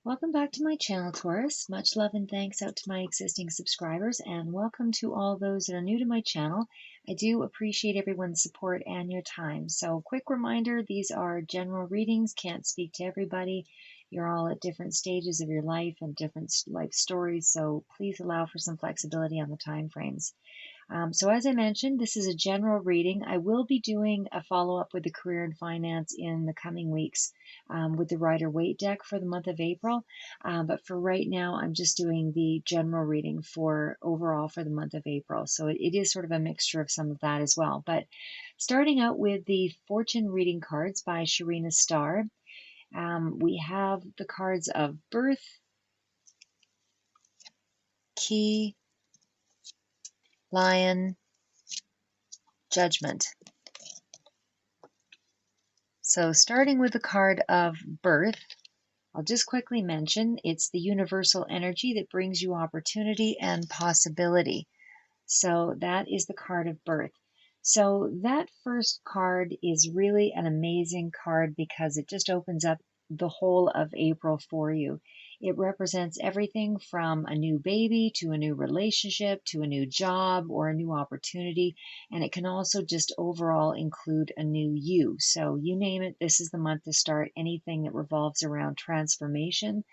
Welcome back to my channel, Taurus. Much love and thanks out to my existing subscribers, and welcome to all those that are new to my channel. I do appreciate everyone's support and your time. So, quick reminder, these are general readings, can't speak to everybody. You're all at different stages of your life and different life stories, so please allow for some flexibility on the time frames. So as I mentioned, this is a general reading. I will be doing a follow-up with the career and finance in the coming weeks with the Rider-Waite deck for the month of April. But for right now, I'm just doing the general reading for overall for the month of April. So it is sort of a mixture of some of that as well. But starting out with the fortune reading cards by Sharina Starr, we have the cards of birth, key, lion, judgment. So starting with the card of birth, I'll just quickly mention it's the universal energy that brings you opportunity and possibility. So that is the card of birth. So that first card is really an amazing card because it just opens up the whole of April for you. It represents everything from a new baby to a new relationship to a new job or a new opportunity. And it can also just overall include a new you. So you name it, this is the month to start anything that revolves around transformation.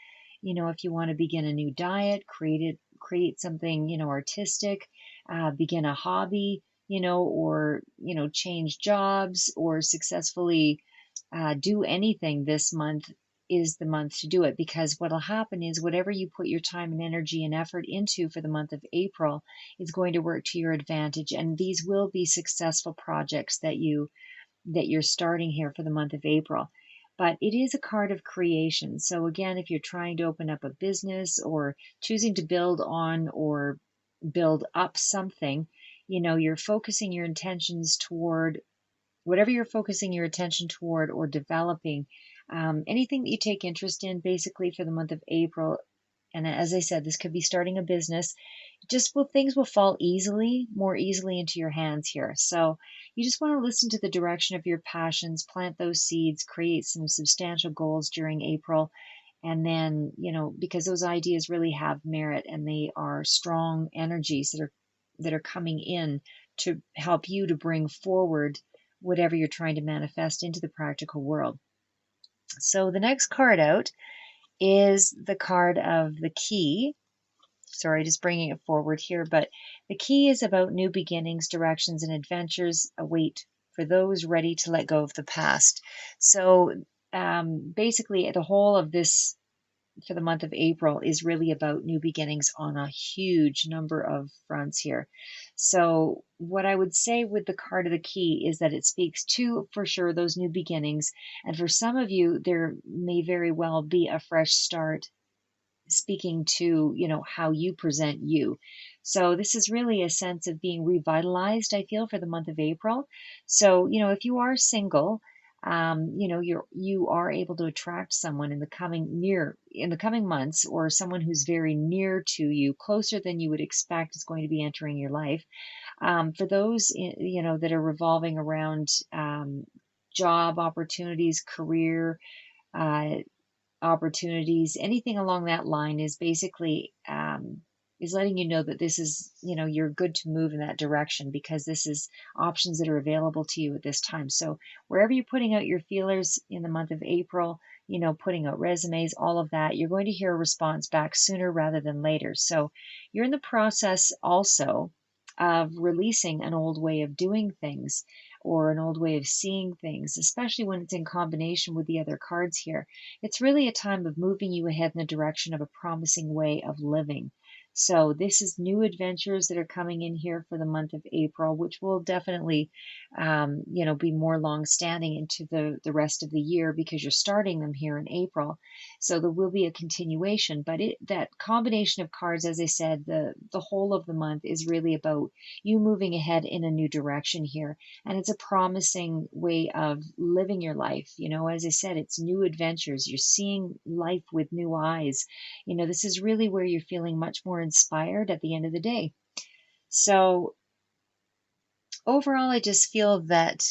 You know, if you want to begin a new diet, create something, artistic, begin a hobby, or, change jobs or successfully do anything this month is the month to do it, because what'll happen is whatever you put your time and energy and effort into for the month of April is going to work to your advantage, and these will be successful projects that you're starting here for the month of April. But it is a card of creation. So again, if you're trying to open up a business or choosing to build on or build up something, you're focusing your intentions toward whatever you're focusing your attention toward or developing, anything that you take interest in basically for the month of April. And as I said, this could be starting a business. Things will fall more easily into your hands here. So you just want to listen to the direction of your passions, plant those seeds, create some substantial goals during April. And then, because those ideas really have merit and they are strong energies that are coming in to help you to bring forward whatever you're trying to manifest into the practical world. So the next card out is the card of the key. Sorry, just bringing it forward here, but the key is about new beginnings, directions, and adventures await for those ready to let go of the past. So basically, the whole of this for the month of April is really about new beginnings on a huge number of fronts here. So what I would say with the card of the key is that it speaks to, for sure, those new beginnings. And for some of you, there may very well be a fresh start speaking to, how you present you. So this is really a sense of being revitalized, I feel, for the month of April. So, if you are single, you are able to attract someone in the coming months, or someone who's very near to you, closer than you would expect is going to be entering your life. For those, that are revolving around job opportunities, career, uh, opportunities, anything along that line is basically is letting you know that this is, you're good to move in that direction, because this is options that are available to you at this time. So wherever you're putting out your feelers in the month of April, putting out resumes, all of that, you're going to hear a response back sooner rather than later. So you're in the process also of releasing an old way of doing things or an old way of seeing things, especially when it's in combination with the other cards here. It's really a time of moving you ahead in the direction of a promising way of living. So this is new adventures that are coming in here for the month of April, which will definitely, be more long-standing into the rest of the year, because you're starting them here in April. So there will be a continuation, but that combination of cards, as I said, the whole of the month is really about you moving ahead in a new direction here. And it's a promising way of living your life. As I said, it's new adventures. You're seeing life with new eyes. This is really where you're feeling much more inspired at the end of the day. So overall, I just feel that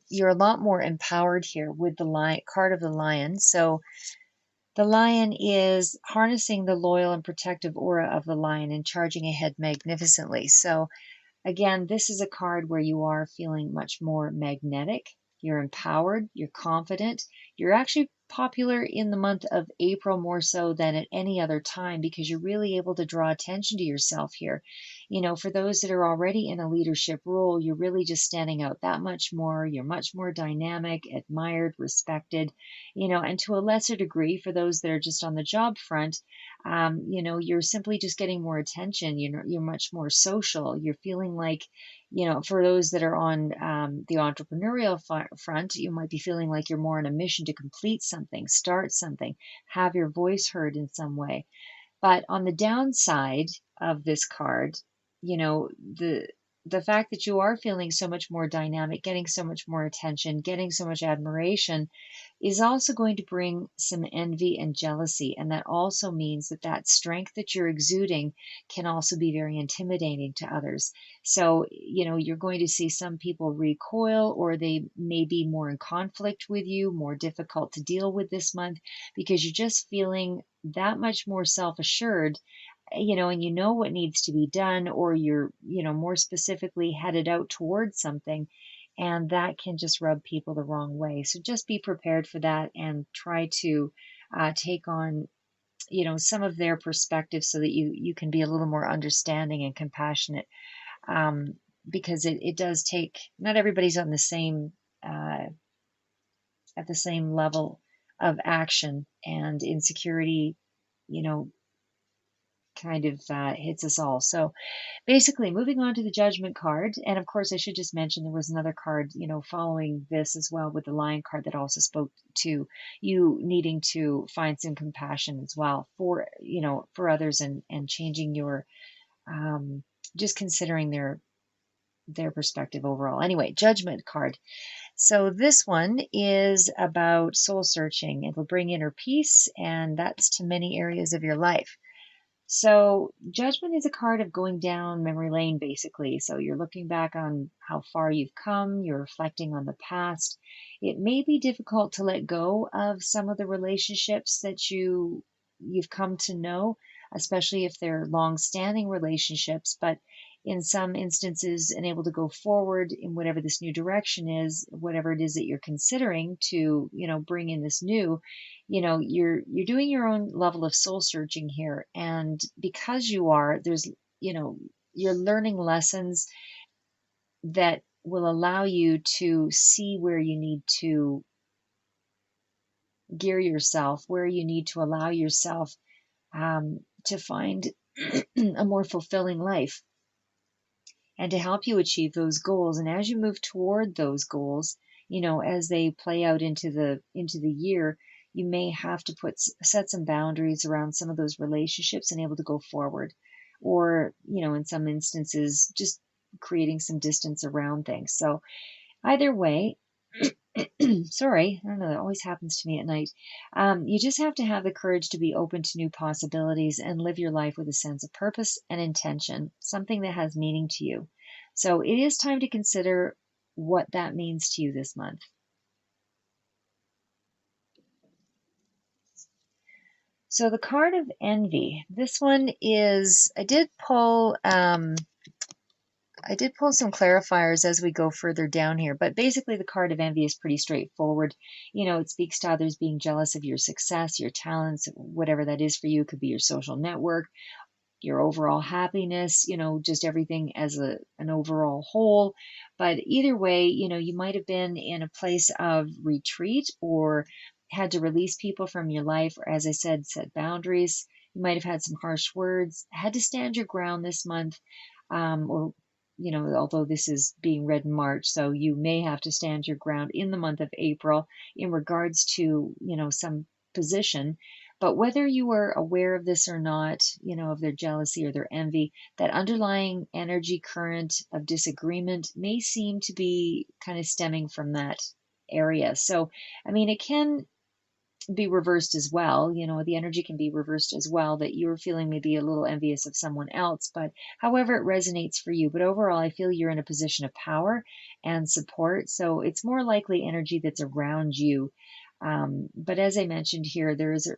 you're a lot more empowered here with the card of the lion. So The lion is harnessing the loyal and protective aura of the lion and charging ahead magnificently. So again, this is a card where you are feeling much more magnetic. You're empowered, you're confident. You're actually popular in the month of April more so than at any other time because you're really able to draw attention to yourself here. You know, for those that are already in a leadership role, you're really just standing out that much more. You're much more dynamic, admired, respected, you know, and to a lesser degree, for those that are just on the job front, you know, you're simply just getting more attention. You're much more social. You're feeling like, you know, for those that are on the entrepreneurial front, you might be feeling like you're more on a mission to complete something, start something, have your voice heard in some way. But on the downside of this card, you know, the fact that you are feeling so much more dynamic, getting so much more attention, getting so much admiration is also going to bring some envy and jealousy. And that also means that that strength that you're exuding can also be very intimidating to others. So, you know, you're going to see some people recoil, or they may be more in conflict with you, more difficult to deal with this month because you're just feeling that much more self assured, you know, and you know what needs to be done, or you're, you know, more specifically headed out towards something, and that can just rub people the wrong way. So just be prepared for that and try to take on, you know, some of their perspective so that you can be a little more understanding and compassionate, um, because it does take, not everybody's on the same uh, at the same level of action, and insecurity, you know, kind of hits us all. So basically, moving on to the Judgment card, and of course, I should just mention there was another card, you know, following this as well with the Lion card that also spoke to you needing to find some compassion as well for, you know, for others, and changing your, um, just considering their perspective overall. Anyway, Judgment card. So this one is about soul searching. It will bring inner peace, and that's to many areas of your life. So, judgment is a card of going down memory lane, basically. So, you're looking back on how far you've come, you're reflecting on the past. It may be difficult to let go of some of the relationships that you've come to know, especially if they're long-standing relationships, but in some instances, and able to go forward in whatever this new direction is, whatever it is that you're considering to, you know, bring in this new, you know, you're doing your own level of soul searching here, and because you are, there's, you know, you're learning lessons that will allow you to see where you need to gear yourself, where you need to allow yourself to find a more fulfilling life, and to help you achieve those goals. And as you move toward those goals, you know, as they play out into the year, you may have to set some boundaries around some of those relationships and able to go forward, or, you know, in some instances, just creating some distance around things. So either way, sorry, I don't know, that always happens to me at night. You just have to have the courage to be open to new possibilities and live your life with a sense of purpose and intention, something that has meaning to you. So it is time to consider what that means to you this month. So the card of envy. This one is, I did pull some clarifiers as we go further down here, but basically the card of envy is pretty straightforward. You know, it speaks to others being jealous of your success, your talents, whatever that is for you. It could be your social network, your overall happiness, you know, just everything as an overall whole. But either way, you know, you might have been in a place of retreat, or had to release people from your life, or as I said, set boundaries. You might have had some harsh words, had to stand your ground this month, or, you know, although this is being read in March, so you may have to stand your ground in the month of April in regards to, you know, some position. But whether you are aware of this or not, you know, of their jealousy or their envy, that underlying energy current of disagreement may seem to be kind of stemming from that area. So, I mean, it can be reversed as well. You know, the energy can be reversed as well, that you're feeling maybe a little envious of someone else, but however it resonates for you. But overall, I feel you're in a position of power and support. So it's more likely energy that's around you. But as I mentioned here, there is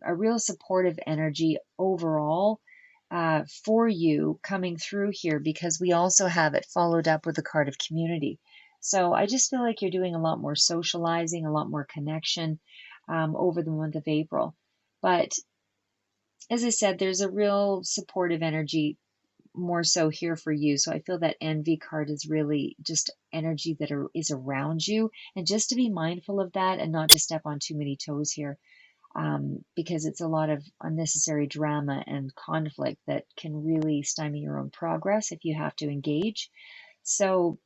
a real supportive energy overall for you coming through here, because we also have it followed up with the card of community. So I just feel like you're doing a lot more socializing, a lot more connection over the month of April. But as I said, there's a real supportive energy more so here for you. So I feel that envy card is really just energy that is around you. And just to be mindful of that and not to step on too many toes here, because it's a lot of unnecessary drama and conflict that can really stymie your own progress if you have to engage. So,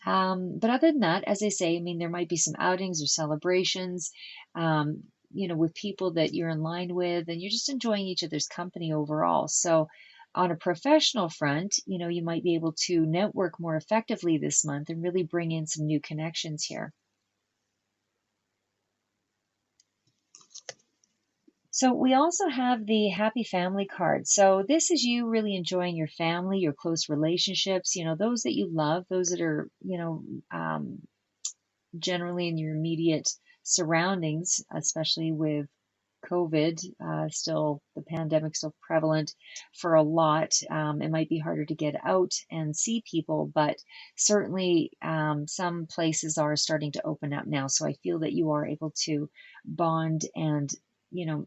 but other than that, as I say, I mean, there might be some outings or celebrations, with people that you're in line with, and you're just enjoying each other's company overall. So, on a professional front, you might be able to network more effectively this month and really bring in some new connections here. So we also have the happy family card. So this is you really enjoying your family, your close relationships, those that you love, those that are, generally in your immediate surroundings, especially with COVID, still the pandemic still prevalent for a lot. It might be harder to get out and see people, but certainly some places are starting to open up now. So I feel that you are able to bond, and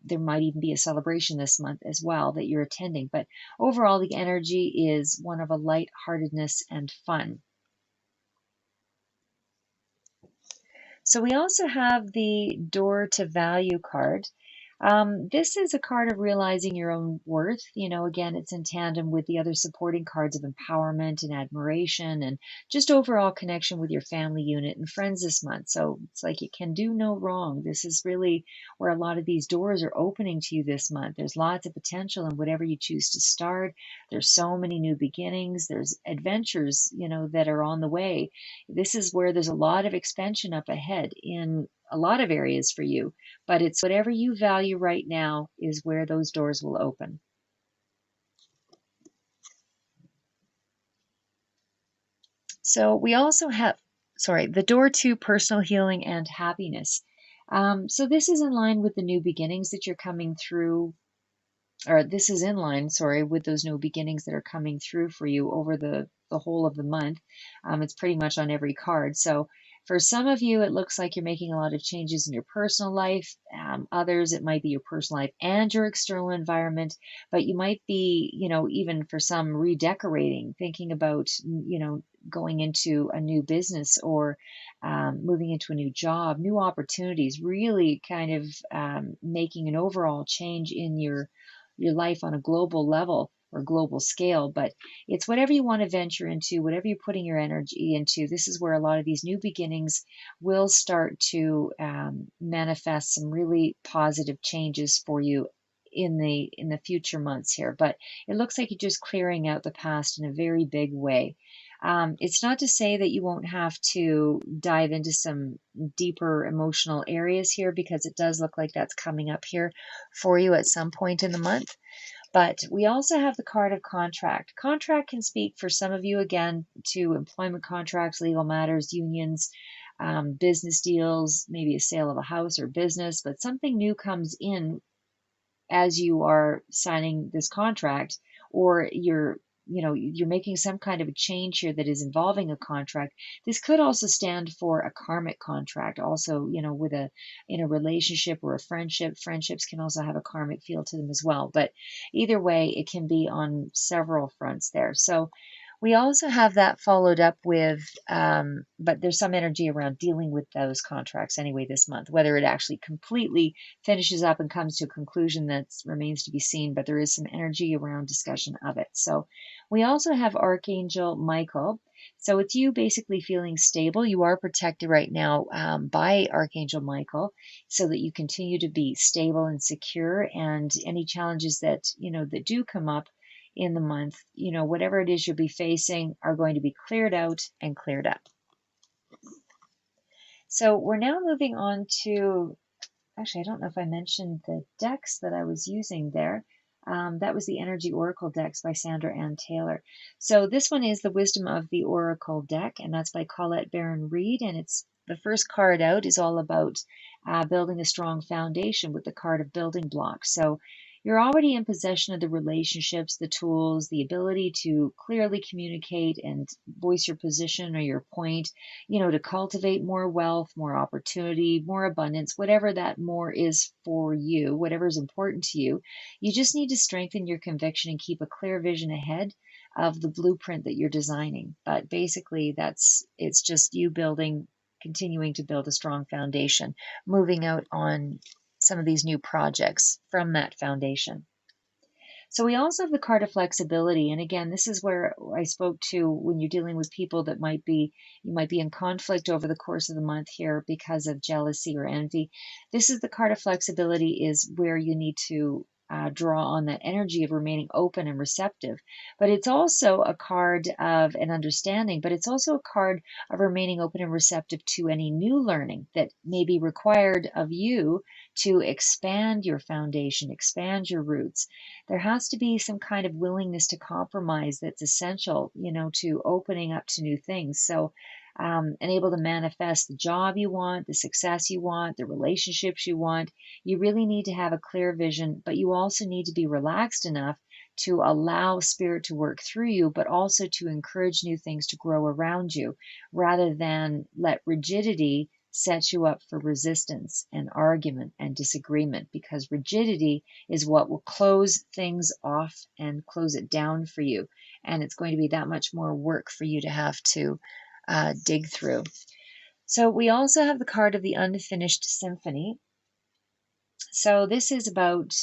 there might even be a celebration this month as well that you're attending. But overall, the energy is one of a lightheartedness and fun. So we also have the Door to Value card. This is a card of realizing your own worth. Again, it's in tandem with the other supporting cards of empowerment and admiration and just overall connection with your family unit and friends this month. So it's like it can do no wrong. This is really where a lot of these doors are opening to you this month. There's lots of potential in whatever you choose to start. There's so many new beginnings. There's adventures, that are on the way. This is where there's a lot of expansion up ahead in a lot of areas for you, but it's whatever you value right now is where those doors will open. So we also have, the door to personal healing and happiness. So this is in line with the new beginnings that you're coming through, or this is in line, with those new beginnings that are coming through for you over the whole of the month. It's pretty much on every card. So for some of you, it looks like you're making a lot of changes in your personal life. Others, it might be your personal life and your external environment, but you might be, even for some redecorating, thinking about, going into a new business or moving into a new job, new opportunities, really kind of making an overall change in your life on a global level or global scale. But it's whatever you want to venture into, whatever you're putting your energy into. This is where a lot of these new beginnings will start to manifest some really positive changes for you in the future months here. But it looks like you're just clearing out the past in a very big way. It's not to say that you won't have to dive into some deeper emotional areas here, because it does look like that's coming up here for you at some point in the month. But we also have the card of contract. Contract can speak for some of you, again, to employment contracts, legal matters, unions, business deals, maybe a sale of a house or business, but something new comes in as you are signing this contract, or you're making some kind of a change here that is involving a contract. This could also stand for a karmic contract, also, with in a relationship or a friendship. Friendships can also have a karmic feel to them as well, but either way, it can be on several fronts there. So we also have that followed up with, but there's some energy around dealing with those contracts anyway this month. Whether it actually completely finishes up and comes to a conclusion, that remains to be seen, but there is some energy around discussion of it. So we also have Archangel Michael. So it's you basically feeling stable. You are protected right now by Archangel Michael, so that you continue to be stable and secure. And any challenges that, that do come up in the month, whatever it is you'll be facing, are going to be cleared out and cleared up. So we're now moving on to, actually, I don't know if I mentioned the decks that I was using there. That was the Energy Oracle decks by Sandra Ann Taylor. So this one is the Wisdom of the Oracle deck, and that's by Colette Baron Reed, and it's the first card out is all about building a strong foundation with the card of building blocks. So you're already in possession of the relationships, the tools, the ability to clearly communicate and voice your position or your point, to cultivate more wealth, more opportunity, more abundance, whatever that more is for you, whatever is important to you. You just need to strengthen your conviction and keep a clear vision ahead of the blueprint that you're designing. But basically, it's just you continuing to build a strong foundation, moving out on some of these new projects from that foundation. So we also have the card of flexibility. And again, this is where I spoke to when you're dealing with people that you might be in conflict over the course of the month here because of jealousy or envy. This is the card of flexibility, is where you need to draw on that energy of remaining open and receptive. But it's also a card of an understanding, but it's also a card of remaining open and receptive to any new learning that may be required of you to expand your foundation, expand your roots. There has to be some kind of willingness to compromise that's essential, to opening up to new things. So, and able to manifest the job you want, the success you want, the relationships you want. You really need to have a clear vision, but you also need to be relaxed enough to allow spirit to work through you, but also to encourage new things to grow around you rather than let rigidity set you up for resistance and argument and disagreement, because rigidity is what will close things off and close it down for you. And it's going to be that much more work for you to have to dig through. So we also have the card of the unfinished symphony. So this is about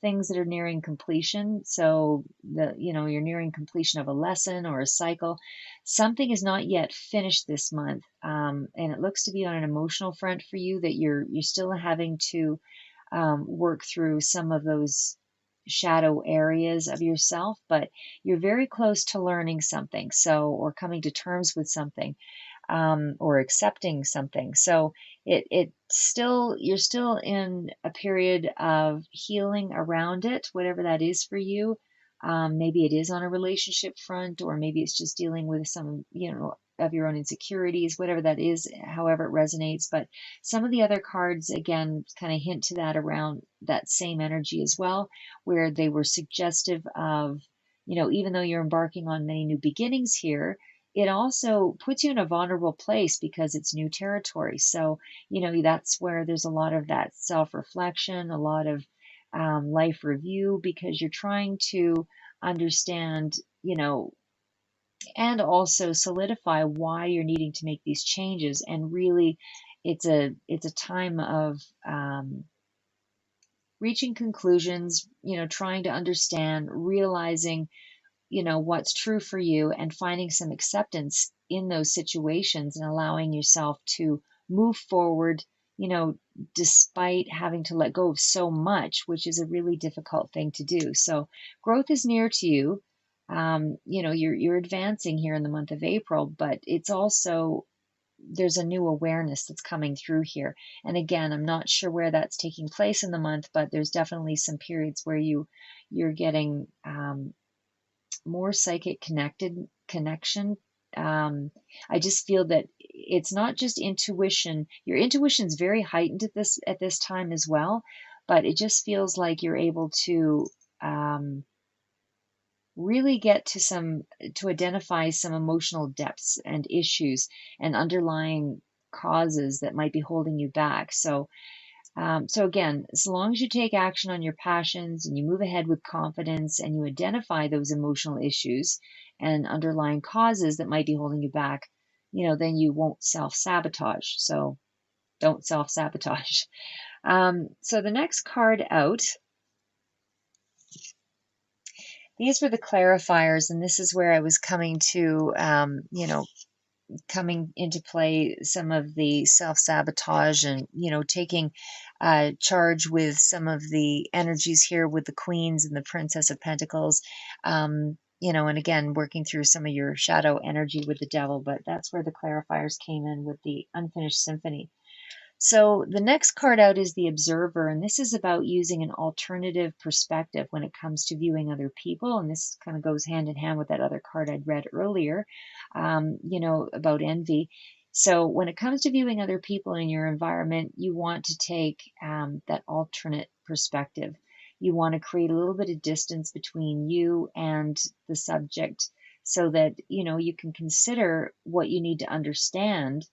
things that are nearing completion. So you're nearing completion of a lesson or a cycle. Something is not yet finished this month, and it looks to be on an emotional front for you, that you're still having to work through some of those shadow areas of yourself, but you're very close to learning something, or coming to terms with something, or accepting something. So you're still in a period of healing around it, whatever that is for you. Maybe it is on a relationship front, or maybe it's just dealing with some, of your own insecurities, whatever that is, however it resonates. But some of the other cards, again, kind of hint to that, around that same energy as well, where they were suggestive of, even though you're embarking on many new beginnings here, it also puts you in a vulnerable place because it's new territory. So, that's where there's a lot of that self-reflection, a lot of life review, because you're trying to understand, and also solidify why you're needing to make these changes. And really, it's a time of reaching conclusions, trying to understand, realizing what's true for you, and finding some acceptance in those situations, and allowing yourself to move forward, you know despite having to let go of so much, which is a really difficult thing to do. So growth is near to you. You're advancing here in the month of April, but it's also, there's a new awareness that's coming through here. And again, I'm not sure where that's taking place in the month, but there's definitely some periods where you're getting more psychic connection. I just feel that it's not just intuition. Your intuition is very heightened at this time as well, but it just feels like you're able to really get to identify some emotional depths and issues and underlying causes that might be holding you back. So again, as long as you take action on your passions and you move ahead with confidence and you identify those emotional issues and underlying causes that might be holding you back, then you won't self-sabotage. So don't self-sabotage. So the next card out, these were the clarifiers, and this is where I was coming to, coming into play some of the self-sabotage, and taking charge with some of the energies here with the Queens and the Princess of Pentacles, and again working through some of your shadow energy with the Devil. But that's where the clarifiers came in with the unfinished symphony. So the next card out is the Observer, and this is about using an alternative perspective when it comes to viewing other people. And this kind of goes hand in hand with that other card I'd read earlier, about envy. So when it comes to viewing other people in your environment, you want to take that alternate perspective. You want to create a little bit of distance between you and the subject so that, you can consider what you need to understand,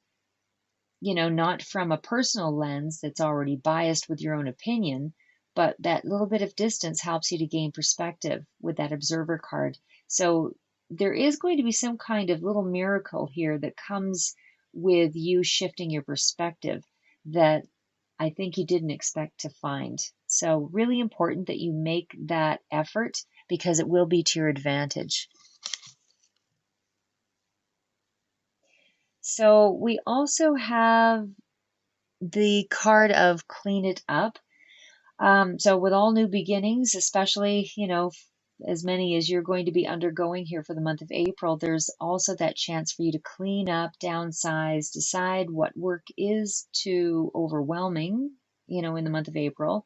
not from a personal lens that's already biased with your own opinion, but that little bit of distance helps you to gain perspective with that observer card. So there is going to be some kind of little miracle here that comes with you shifting your perspective that I think you didn't expect to find. So, really important that you make that effort because it will be to your advantage. So, we also have the card of clean it up. So with all new beginnings, especially, as many as you're going to be undergoing here for the month of April, there's also that chance for you to clean up, downsize, decide what work is too overwhelming, in the month of April,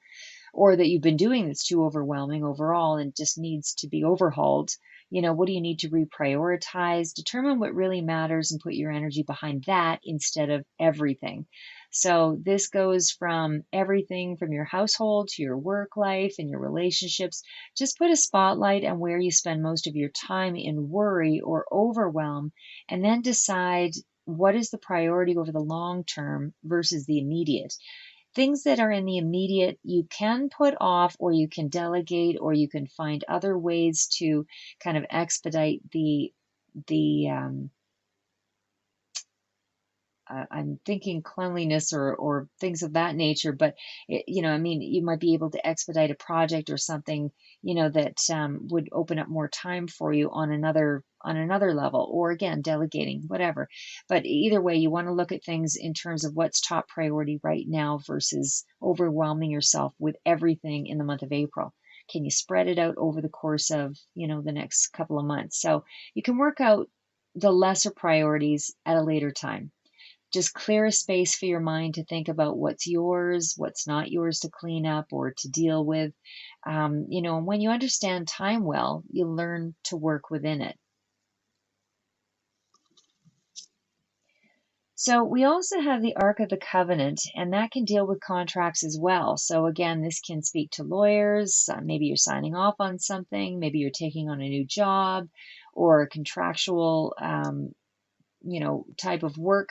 or that you've been doing that's too overwhelming overall and just needs to be overhauled. What do you need to reprioritize? Determine what really matters and put your energy behind that instead of everything. So this goes from everything from your household to your work life and your relationships. Just put a spotlight on where you spend most of your time in worry or overwhelm, and then decide what is the priority over the long term versus the immediate. Things that are in the immediate you can put off, or you can delegate, or you can find other ways to kind of expedite the I'm thinking cleanliness or things of that nature, but you might be able to expedite a project or something, that would open up more time for you on another level, or again, delegating, whatever. But either way, you want to look at things in terms of what's top priority right now versus overwhelming yourself with everything in the month of April. Can you spread it out over the course of, the next couple of months? So you can work out the lesser priorities at a later time. Just clear a space for your mind to think about what's yours, what's not yours to clean up or to deal with. And when you understand time well, you learn to work within it. So we also have the Ark of the Covenant, and that can deal with contracts as well. So again, this can speak to lawyers. Maybe you're signing off on something, maybe you're taking on a new job or a contractual, type of work.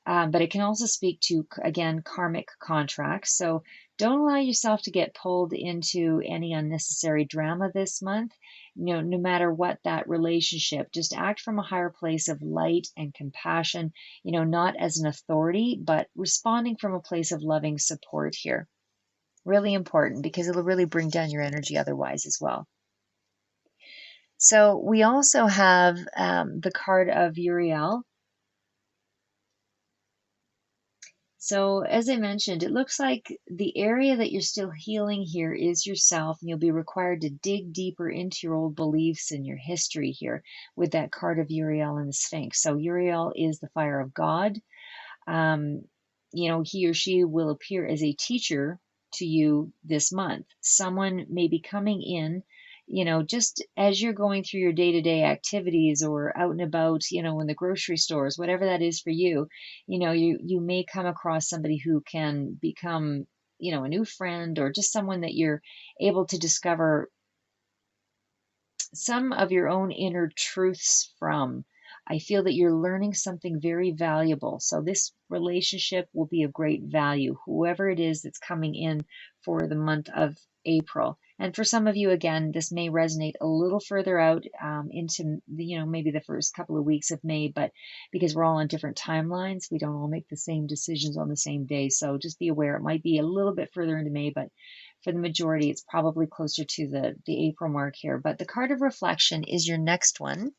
But it can also speak to, again, karmic contracts. So don't allow yourself to get pulled into any unnecessary drama this month. No matter what that relationship, just act from a higher place of light and compassion, not as an authority, but responding from a place of loving support here. Really important because it'll really bring down your energy otherwise as well. So we also have the card of Uriel. So, as I mentioned, it looks like the area that you're still healing here is yourself, and you'll be required to dig deeper into your old beliefs and your history here with that card of Uriel and the Sphinx. So, Uriel is the fire of God. Um, he or she will appear as a teacher to you this month. Someone may be coming in, just as you're going through your day-to-day activities or out and about, in the grocery stores, whatever that is for you, you may come across somebody who can become, a new friend, or just someone that you're able to discover some of your own inner truths from. I feel that you're learning something very valuable. So this relationship will be of great value, whoever it is that's coming in for the month of April. And for some of you, again, this may resonate a little further out into maybe the first couple of weeks of May, but because we're all on different timelines, we don't all make the same decisions on the same day. So just be aware it might be a little bit further into May, but for the majority, it's probably closer to the April mark here. But the card of reflection is your next one.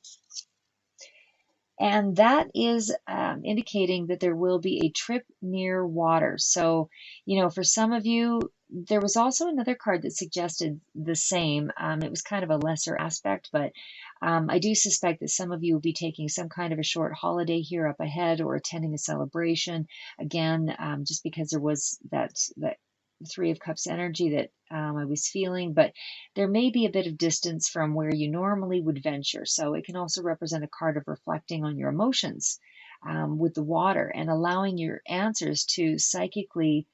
And that is indicating that there will be a trip near water. So, for some of you, there was also another card that suggested the same. It was kind of a lesser aspect, but I do suspect that some of you will be taking some kind of a short holiday here up ahead, or attending a celebration. Again, just because there was that Three of Cups energy that I was feeling, but there may be a bit of distance from where you normally would venture. So it can also represent a card of reflecting on your emotions. with the water, and allowing your answers to psychically,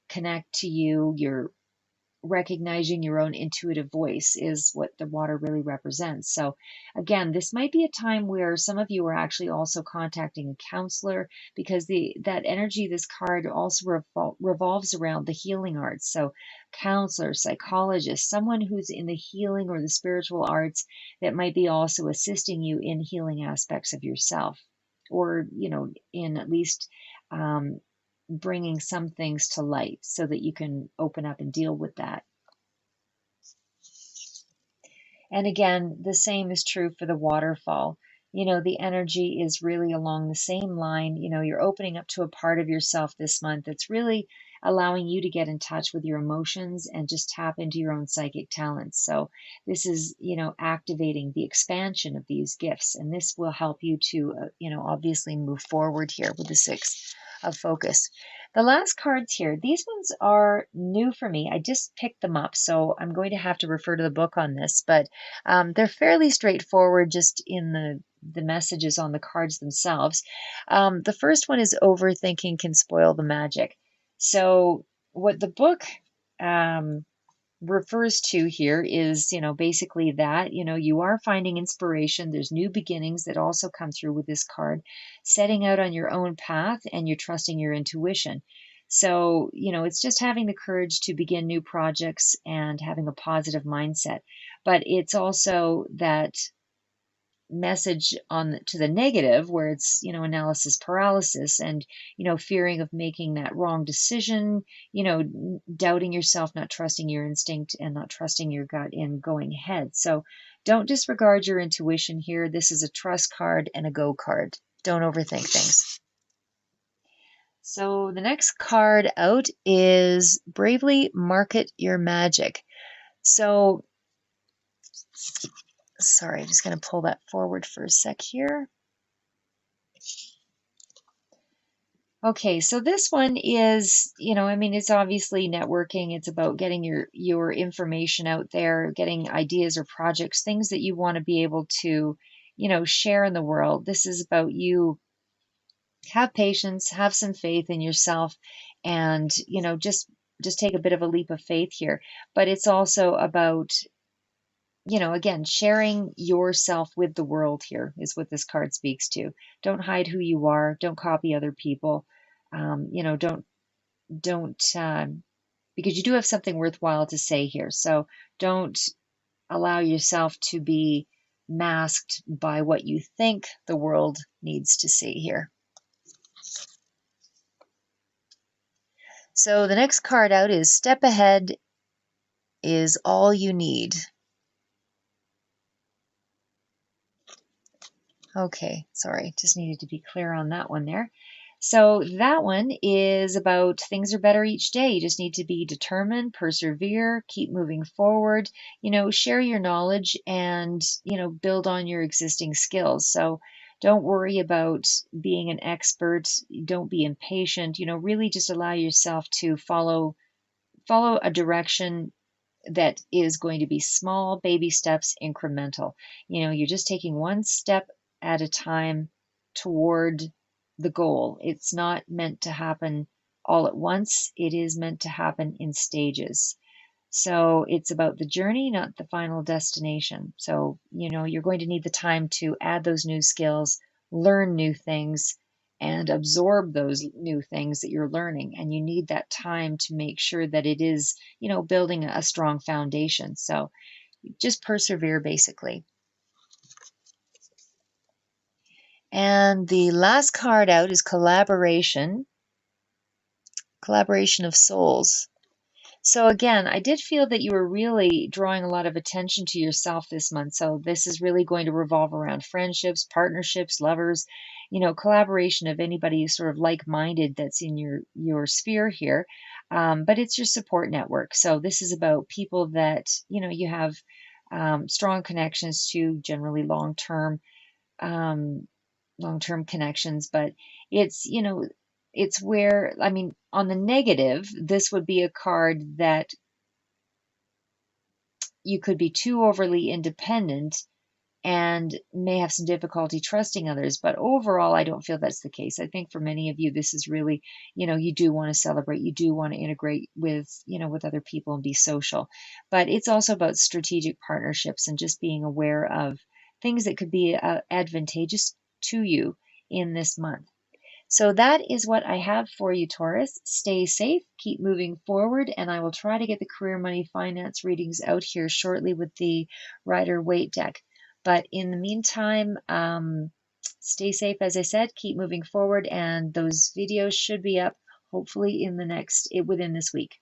connect to you. Your recognizing your own intuitive voice is what the water really represents. So, again, this might be a time where some of you are actually also contacting a counselor, because that energy, this card also revolves around the healing arts. So, counselor, psychologist, someone who's in the healing or the spiritual arts that might be also assisting you in healing aspects of yourself, or in at least bringing some things to light so that you can open up and deal with that. And again, the same is true for the waterfall. The energy is really along the same line. You're opening up to a part of yourself this month that's really allowing you to get in touch with your emotions and just tap into your own psychic talents. So this is, activating the expansion of these gifts. And this will help you to, obviously move forward here with the Six of Focus. The last cards here, these ones are new for me. I just picked them up, so I'm going to have to refer to the book on this, but they're fairly straightforward just in the messages on the cards themselves. The first one is overthinking can spoil the magic. So what the book refers to here is, basically that, you are finding inspiration. There's new beginnings that also come through with this card, setting out on your own path, and you're trusting your intuition. So, it's just having the courage to begin new projects and having a positive mindset. But it's also that message to the negative, where it's analysis paralysis, and fearing of making that wrong decision, doubting yourself, not trusting your instinct, and not trusting your gut in going ahead. So don't disregard your intuition here. This is a trust card and a go card. Don't overthink things. So the next card out is Bravely Market Your Magic. So sorry, I'm just going to pull that forward for a sec here. Okay, so this one is, it's obviously networking. It's about getting your information out there, getting ideas or projects, things that you want to be able to, share in the world. This is about you. Have patience, have some faith in yourself, and, just take a bit of a leap of faith here. But it's also about, again, sharing yourself with the world here is what this card speaks to. Don't hide who you are. Don't copy other people. Don't because you do have something worthwhile to say here. So don't allow yourself to be masked by what you think the world needs to see here. So the next card out is Step Ahead is All You Need. Okay, sorry, just needed to be clear on that one there. So that one is about things are better each day. You just need to be determined, persevere, keep moving forward, share your knowledge, and, build on your existing skills. So don't worry about being an expert. Don't be impatient, really just allow yourself to follow a direction that is going to be small baby steps, incremental. You're just taking one step at a time toward the goal. It's not meant to happen all at once. It is meant to happen in stages. So it's about the journey, not the final destination. So, you're going to need the time to add those new skills, learn new things, and absorb those new things that you're learning. And you need that time to make sure that it is, building a strong foundation. So just persevere, basically. And the last card out is Collaboration of Souls. So again, I did feel that you were really drawing a lot of attention to yourself this month. So this is really going to revolve around friendships, partnerships, lovers, collaboration of anybody sort of like-minded that's in your sphere here. But it's your support network. So this is about people that, you have strong connections to, generally long-term connections. But it's, it's where, on the negative, this would be a card that you could be too overly independent and may have some difficulty trusting others. But overall, I don't feel that's the case. I think for many of you, this is really, you do want to celebrate, you do want to integrate with, with other people and be social. But it's also about strategic partnerships and just being aware of things that could be advantageous to you in this month. So that is what I have for you, Taurus. Stay safe, keep moving forward, and I will try to get the career, money, finance readings out here shortly with the Rider-Waite deck. But in the meantime, stay safe, as I said, keep moving forward, and those videos should be up hopefully within this week.